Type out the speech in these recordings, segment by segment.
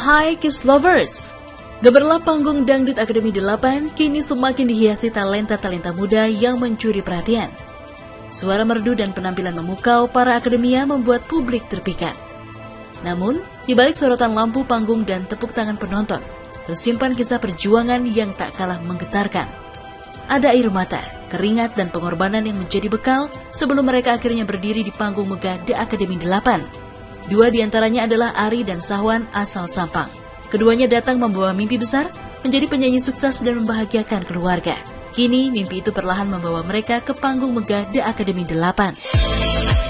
Hai Kiss Lovers! Gemerlap panggung Dangdut Akademi 8 kini semakin dihiasi talenta-talenta muda yang mencuri perhatian. Suara merdu dan penampilan memukau para akademia membuat publik terpikat. Namun, di balik sorotan lampu panggung dan tepuk tangan penonton, tersimpan kisah perjuangan yang tak kalah menggetarkan. Ada air mata, keringat, dan pengorbanan yang menjadi bekal sebelum mereka akhirnya berdiri di panggung megah The Akademi 8. Dua diantaranya adalah Ari dan Sahwan asal Sampang. Keduanya datang membawa mimpi besar, menjadi penyanyi sukses dan membahagiakan keluarga. Kini mimpi itu perlahan membawa mereka ke panggung megah The Akademi 8.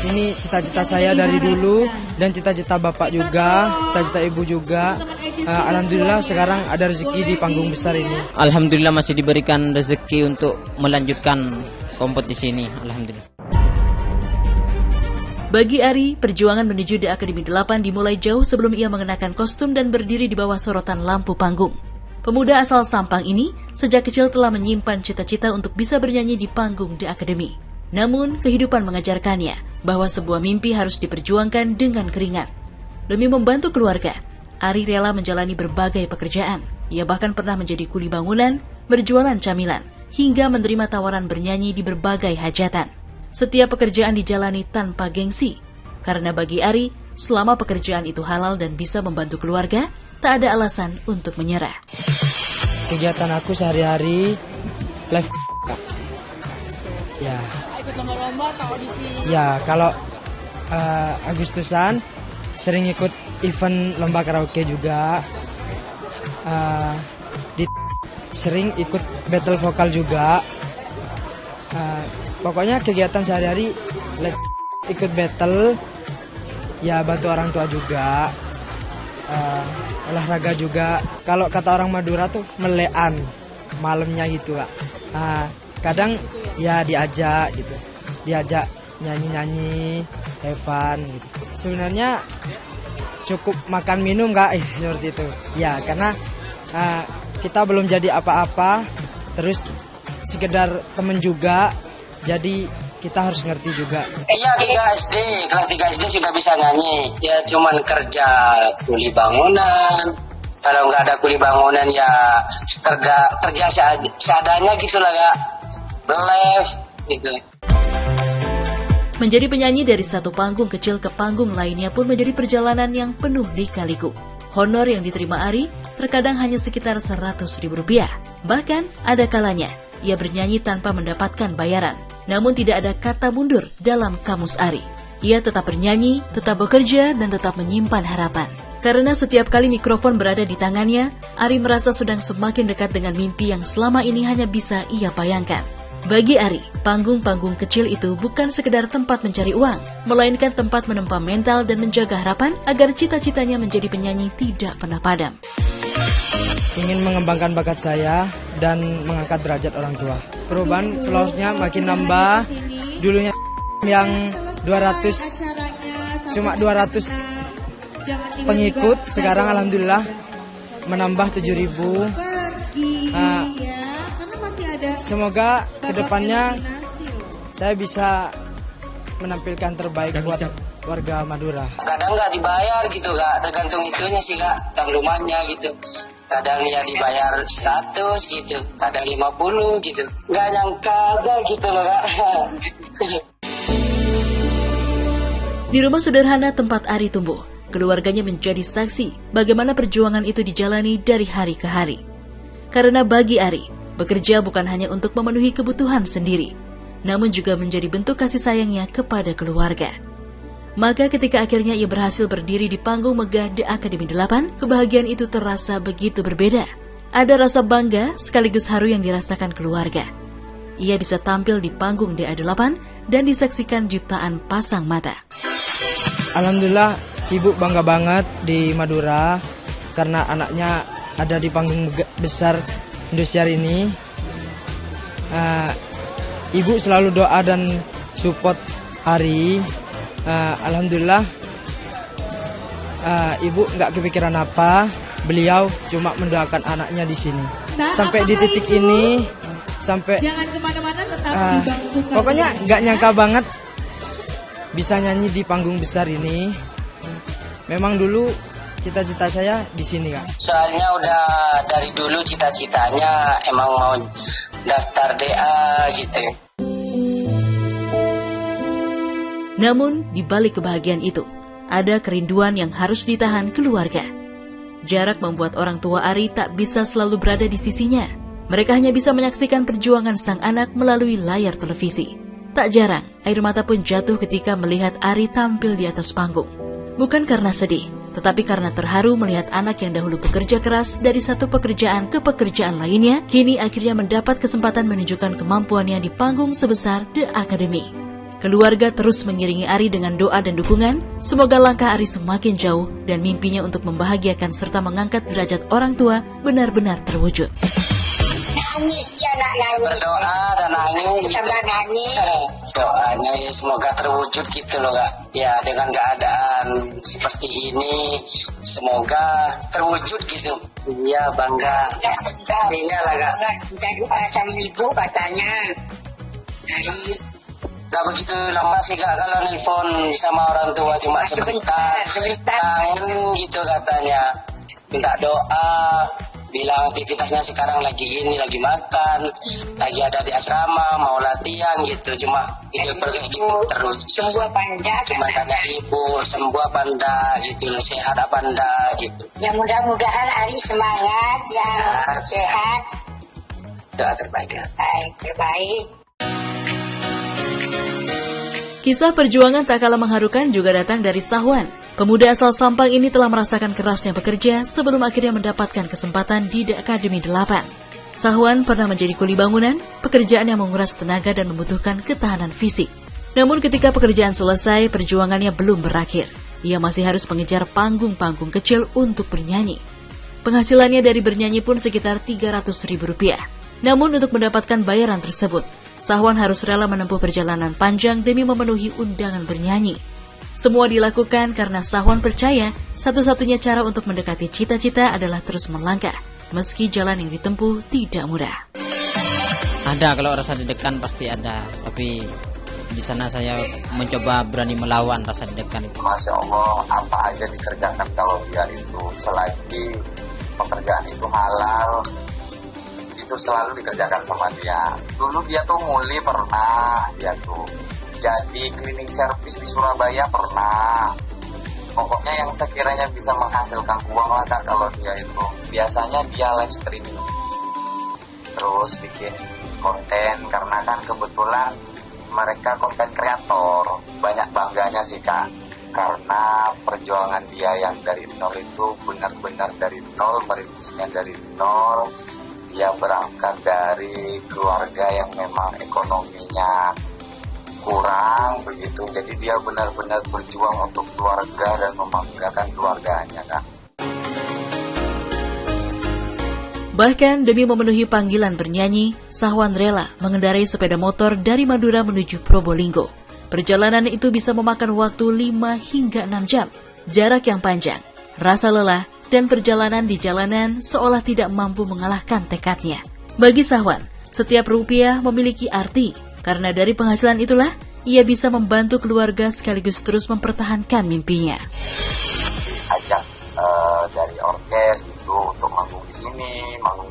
Ini cita-cita saya dari dulu dan cita-cita bapak juga, cita-cita ibu juga. Alhamdulillah sekarang ada rezeki di panggung besar ini. Alhamdulillah masih diberikan rezeki untuk melanjutkan kompetisi ini. Alhamdulillah. Bagi Ari, perjuangan menuju The Akademi 8 dimulai jauh sebelum ia mengenakan kostum dan berdiri di bawah sorotan lampu panggung. Pemuda asal Sampang ini sejak kecil telah menyimpan cita-cita untuk bisa bernyanyi di panggung The Akademi. Namun, kehidupan mengajarkannya bahwa sebuah mimpi harus diperjuangkan dengan keringat. Demi membantu keluarga, Ari rela menjalani berbagai pekerjaan. Ia bahkan pernah menjadi kuli bangunan, berjualan camilan, hingga menerima tawaran bernyanyi di berbagai hajatan. Setiap pekerjaan dijalani tanpa gengsi, karena bagi Ari, selama pekerjaan itu halal dan bisa membantu keluarga, tak ada alasan untuk menyerah. Kegiatan aku sehari-hari live. Ya, kalau Agustusan sering ikut event lomba karaoke juga. Sering ikut battle vokal juga. Pokoknya kegiatan sehari-hari ikut battle, ya bantu orang tua juga, olahraga juga. Kalau kata orang Madura tuh melean malamnya gitu Kak. Kadang ya diajak gitu, diajak nyanyi-nyanyi, have fun gitu. Sebenarnya cukup makan minum Kak, seperti itu. Ya karena kita belum jadi apa-apa, terus sekedar temen juga. Jadi kita harus ngerti juga. Iya, kelas 3 SD sudah bisa nyanyi. Ya cuman kerja kuli bangunan. Kalau nggak ada kuli bangunan ya kerja seadanya gitulah Kak. Live gitu. Menjadi penyanyi dari satu panggung kecil ke panggung lainnya pun menjadi perjalanan yang penuh lika-liku. Honor yang diterima Ari terkadang hanya sekitar Rp100.000. Bahkan ada kalanya ia bernyanyi tanpa mendapatkan bayaran. Namun tidak ada kata mundur dalam kamus Ari. Ia tetap bernyanyi, tetap bekerja, dan tetap menyimpan harapan. Karena setiap kali mikrofon berada di tangannya, Ari merasa sedang semakin dekat dengan mimpi yang selama ini hanya bisa ia bayangkan. Bagi Ari, panggung-panggung kecil itu bukan sekedar tempat mencari uang, melainkan tempat menempa mental dan menjaga harapan agar cita-citanya menjadi penyanyi tidak pernah padam. Ingin mengembangkan bakat saya dan mengangkat derajat orang tua. Perubahan followersnya makin nambah. Dulunya yang 200, cuma 200 pengikut, sekarang alhamdulillah menambah 7.000. Semoga kedepannya saya bisa menampilkan terbaik buat warga Madura. Kadang nggak dibayar gitu Kak, tergantung itunya sih Kak, tentang rumahnya gitu. Kadang ya dibayar 100 gitu, kadang 50 gitu. Nggak nyangka aja gitu loh Kak. Di rumah sederhana tempat Ari tumbuh, keluarganya menjadi saksi bagaimana perjuangan itu dijalani dari hari ke hari. Karena bagi Ari, bekerja bukan hanya untuk memenuhi kebutuhan sendiri, namun juga menjadi bentuk kasih sayangnya kepada keluarga. Maka ketika akhirnya ia berhasil berdiri di panggung megah The Akademi 8, kebahagiaan itu terasa begitu berbeda. Ada rasa bangga sekaligus haru yang dirasakan keluarga. Ia bisa tampil di panggung DA8 dan disaksikan jutaan pasang mata. Alhamdulillah ibu bangga banget di Madura karena anaknya ada di panggung besar Indosiar ini. Ibu selalu doa dan support Ari. Alhamdulillah ibu nggak kepikiran apa, beliau cuma mendoakan anaknya di sini. Sampai di titik ini, sampai jangan kemana-mana, tetap di bangku. Pokoknya nggak nyangka banget bisa nyanyi di panggung besar ini. Memang dulu cita-cita saya di sini Kak. Soalnya udah dari dulu cita-citanya emang mau daftar DA gitu. Namun, di balik kebahagiaan itu, ada kerinduan yang harus ditahan keluarga. Jarak membuat orang tua Ari tak bisa selalu berada di sisinya. Mereka hanya bisa menyaksikan perjuangan sang anak melalui layar televisi. Tak jarang, air mata pun jatuh ketika melihat Ari tampil di atas panggung. Bukan karena sedih, tetapi karena terharu melihat anak yang dahulu bekerja keras dari satu pekerjaan ke pekerjaan lainnya, kini akhirnya mendapat kesempatan menunjukkan kemampuannya di panggung sebesar The Academy. Keluarga terus mengiringi Ari dengan doa dan dukungan. Semoga langkah Ari semakin jauh dan mimpinya untuk membahagiakan serta mengangkat derajat orang tua benar-benar terwujud. Nangis ya nak nangis. Berdoa dan nangis. Sambil nangis. Doanya ya semoga terwujud gitu loh Kak. Ya dengan keadaan seperti ini semoga terwujud gitu. Iya bangga. Ininya lah Kak. Kita doa sama ibu katanya. Hari Gak begitu lama sih Kak kalau nelpon sama orang tua, cuma sebentar. Kangen gitu katanya. Minta doa, bilang aktivitasnya sekarang lagi ini, lagi makan, lagi ada di asrama, mau latihan gitu. Cuma video call kayak gitu terus. sembuh apa enggak? Cuma tanya ibu, sembuh apa enggak gitu, sehat apa enggak gitu. Ya mudah-mudahan Ari semangat, yang sehat. Doa terbaik ya. Baik, terbaik. Kisah perjuangan tak kalah mengharukan juga datang dari Sahwan. Pemuda asal Sampang ini telah merasakan kerasnya bekerja sebelum akhirnya mendapatkan kesempatan di The Academy 8. Sahwan pernah menjadi kuli bangunan, pekerjaan yang menguras tenaga dan membutuhkan ketahanan fisik. Namun ketika pekerjaan selesai, perjuangannya belum berakhir. Ia masih harus mengejar panggung-panggung kecil untuk bernyanyi. Penghasilannya dari bernyanyi pun sekitar Rp300.000. Namun untuk mendapatkan bayaran tersebut, Sahwan harus rela menempuh perjalanan panjang demi memenuhi undangan bernyanyi. Semua dilakukan karena Sahwan percaya satu-satunya cara untuk mendekati cita-cita adalah terus melangkah, meski jalan yang ditempuh tidak mudah. Ada, kalau rasa deg-degan pasti ada, tapi di sana saya mencoba berani melawan rasa deg-degan itu. Masya Allah, apa aja dikerjakan kalau dia itu selagi pekerjaan itu halal, itu selalu dikerjakan sama dia. Dulu dia tuh muli pernah, dia tuh jadi cleaning service di Surabaya pernah. Pokoknya yang sekiranya bisa menghasilkan uang lah Kak kalau dia itu. Biasanya dia live streaming, terus bikin konten, karena kan kebetulan mereka konten kreator. Banyak bangganya sih Kak, karena perjuangan dia yang dari nol itu benar-benar dari nol, merintisnya dari nol. Dia berangkat dari keluarga yang memang ekonominya kurang begitu, jadi dia benar-benar berjuang untuk keluarga dan membanggakan keluarganya Kak. Bahkan demi memenuhi panggilan bernyanyi, Sahwan rela mengendarai sepeda motor dari Madura menuju Probolinggo. Perjalanan itu bisa memakan waktu 5 hingga 6 jam. Jarak yang panjang, rasa lelah, dan perjalanan di jalanan seolah tidak mampu mengalahkan tekadnya. Bagi Sahwan, setiap rupiah memiliki arti, karena dari penghasilan itulah ia bisa membantu keluarga sekaligus terus mempertahankan mimpinya. Ajak dari orkes itu untuk manggung di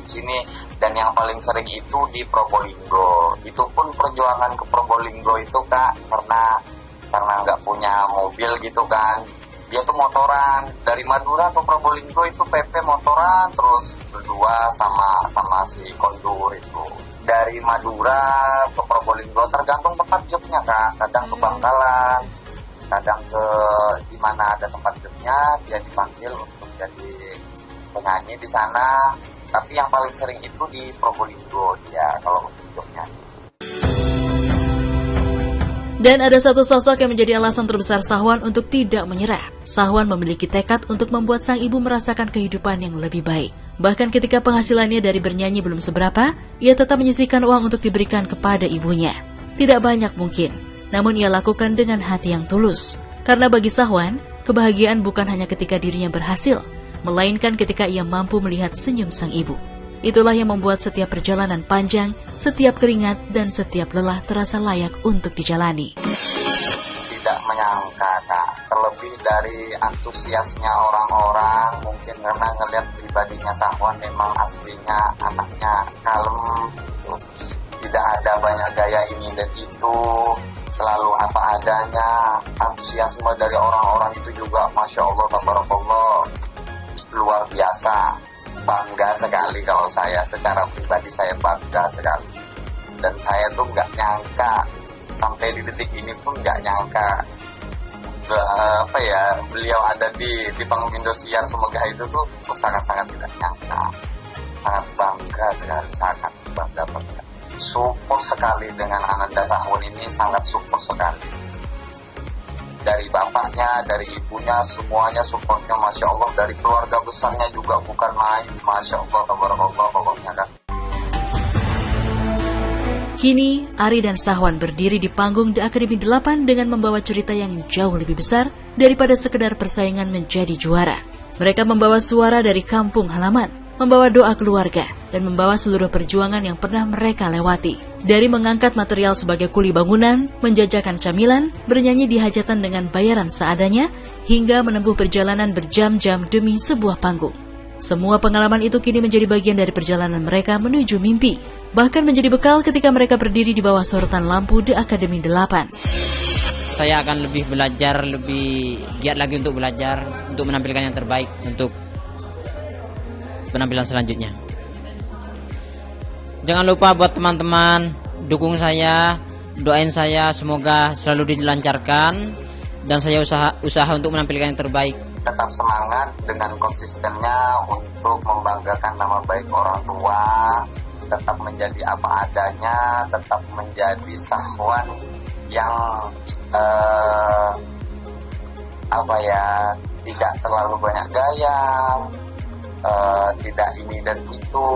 sini, dan yang paling sering itu di Probolinggo. Itu pun perjuangan ke Probolinggo itu Kak, karena nggak punya mobil gitu kan. Dia tuh motoran dari Madura ke Probolinggo, itu PP motoran terus berdua sama si kondur itu. Dari Madura ke Probolinggo tergantung tempat jobnya Kak. Kadang ke Bangkalan, kadang ke di mana ada tempat jobnya dia dipanggil untuk jadi penyanyi di sana. Tapi yang paling sering itu di Probolinggo dia kalau untuk jobnya. Dan ada satu sosok yang menjadi alasan terbesar Sahwan untuk tidak menyerah. Sahwan memiliki tekad untuk membuat sang ibu merasakan kehidupan yang lebih baik. Bahkan ketika penghasilannya dari bernyanyi belum seberapa, ia tetap menyisihkan uang untuk diberikan kepada ibunya. Tidak banyak mungkin, namun ia lakukan dengan hati yang tulus. Karena bagi Sahwan, kebahagiaan bukan hanya ketika dirinya berhasil, melainkan ketika ia mampu melihat senyum sang ibu. Itulah yang membuat setiap perjalanan panjang, setiap keringat, dan setiap lelah terasa layak untuk dijalani. Tidak menyangka Kak, terlebih dari antusiasnya orang-orang, mungkin karena ngelihat pribadinya Sahwan memang aslinya anaknya kalem, tidak ada banyak gaya ini dan itu, selalu apa adanya. Antusiasme dari orang-orang itu juga Masya Allah, tabarakallah, luar biasa. Bangga sekali kalau saya, secara pribadi saya bangga sekali. Dan saya tuh nggak nyangka, sampai di detik ini pun nggak nyangka beliau ada di panggung Indosiar. Semoga itu tuh sangat-sangat tidak nyangka, sangat bangga sekali, sangat bangga. Support sekali dengan Ananda Sahwan ini, sangat support sekali. Dari bapaknya, dari ibunya, semuanya supportnya Masya Allah. Dari keluarga besarnya juga bukan main, Masya Allah, tabarakallah pokoknya kan. Kini, Ari dan Sahwan berdiri di panggung The Academy 8 dengan membawa cerita yang jauh lebih besar daripada sekedar persaingan menjadi juara. Mereka membawa suara dari kampung halaman, membawa doa keluarga, dan membawa seluruh perjuangan yang pernah mereka lewati. Dari mengangkat material sebagai kuli bangunan, menjajakan camilan, bernyanyi di hajatan dengan bayaran seadanya, hingga menempuh perjalanan berjam-jam demi sebuah panggung. Semua pengalaman itu kini menjadi bagian dari perjalanan mereka menuju mimpi, bahkan menjadi bekal ketika mereka berdiri di bawah sorotan lampu The Academy 8. Saya akan lebih belajar, lebih giat lagi untuk belajar, untuk menampilkan yang terbaik untuk penampilan selanjutnya. Jangan lupa buat teman-teman, dukung saya, doain saya semoga selalu dilancarkan, dan saya usaha untuk menampilkan yang terbaik. Tetap semangat dengan konsistennya untuk membanggakan nama baik orang tua, tetap menjadi apa adanya, tetap menjadi Sahwan yang tidak terlalu banyak gaya, tidak ini dan itu,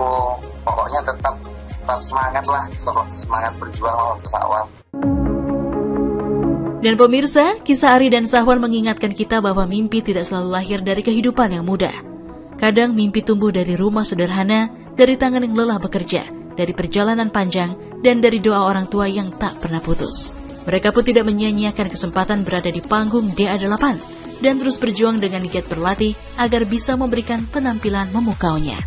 pokoknya tetap semangat lah, semangat berjuang lah untuk Sahwan. Dan pemirsa, kisah Ari dan Sahwan mengingatkan kita bahwa mimpi tidak selalu lahir dari kehidupan yang mudah. Kadang mimpi tumbuh dari rumah sederhana, dari tangan yang lelah bekerja, dari perjalanan panjang, dan dari doa orang tua yang tak pernah putus. Mereka pun tidak menyia-nyiakan kesempatan berada di panggung DA8 dan terus berjuang dengan giat berlatih agar bisa memberikan penampilan memukaunya.